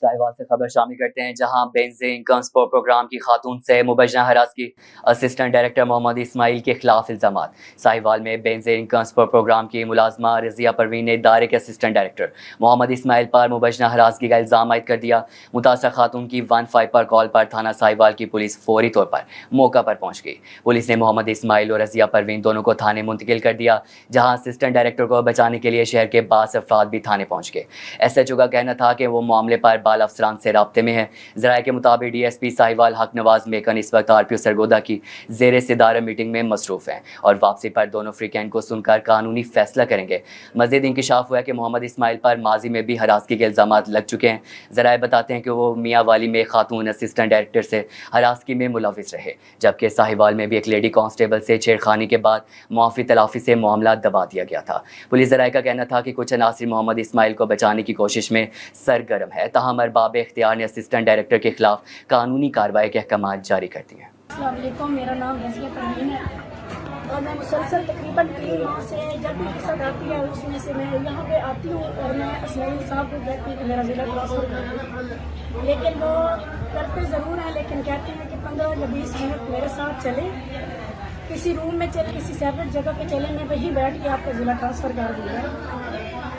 साहिवाल से खबर शामिल करते हैं, जहां बेंजीन ट्रांसपोर्ट प्रोग्राम की खातून से मुबैना हरासगी, असिस्टेंट डायरेक्टर मोहम्मद इस्माइल के खिलाफ इल्जामात। साहिवाल में बेंजीन ट्रांसपोर्ट प्रोग्राम की मुलाजमा रजिया परवीन ने इदारे के असिस्टेंट डायरेक्टर मोहम्मद इस्माइल पर मुबैना हरासगी का इल्जाम आयद कर दिया। मुतासर खातून की 15 पर कॉल पर थाना साहिवाल की पुलिस फौरी तौर पर मौका पर पहुंच गई। पुलिस ने मोहम्मद इस्माइल और रजिया परवीन दोनों को थाने मुंतकिल कर दिया, जहां असिस्टेंट डायरेक्टर को बचाने के लिए शहर के 22 अफराद भी थाने पहुंच गए। SHO का कहना था कि वो मामले पर बाला अफसरान से राब्ते में है। ज़राए के मुताबिक DSP साहिवाल हक नवाज मेकन इस वक्त RPO सरगोदा की ज़ेर सदारत मीटिंग में मसरूफ़ हैं और वापसी पर दोनों फ्रीकैंड को सुनकर कानूनी फैसला करेंगे। मज़ीद इंकिशाफ हुआ है कि मोहम्मद इस्माइल पर माजी में भी हरासगी के इल्ज़ामात लग चुके हैं। ज़राए बताते हैं कि वो मियाँ वाली में खातून असिस्टेंट डायरेक्टर से हरासगी में मुलविस रहे, जबकि साहिवाल में भी एक लेडी कांस्टेबल से छेड़खानी के बाद मुआफ़ी तलाफ़ी से मामला दबा दिया गया था। पुलिस ज़राए का कहना था कि कुछ अनासिर मोहम्मद इस्माइल को बचाने की कोशिश में सरगर्म है, ताहम अरबाब इख्तियार ने असिस्टेंट डायरेक्टर के खिलाफ कानूनी कार्रवाई के अहकाम जारी कर दिए हैं। अस्सलाम वालेकुम, मेरा नाम रज़िया परवीन है और मैं मुसलसल तकरीबन 3 माह से जब भी किस्सा आती है उसमें से मैं यहाँ पे आती हूँ और मैं इस्माइल साहब को कहती हूँ कि मेरा ज़िला ट्रांसफ़र कर दो, लेकिन वो करते ज़रूर हैं, लेकिन कहते हैं कि 15 या 20 मिनट मेरे साथ चले, किसी रूम में चले, किसी सेपरेट जगह पे चले, मैं वहीं बैठ के आपका ज़िला ट्रांसफ़र कर दूँगा।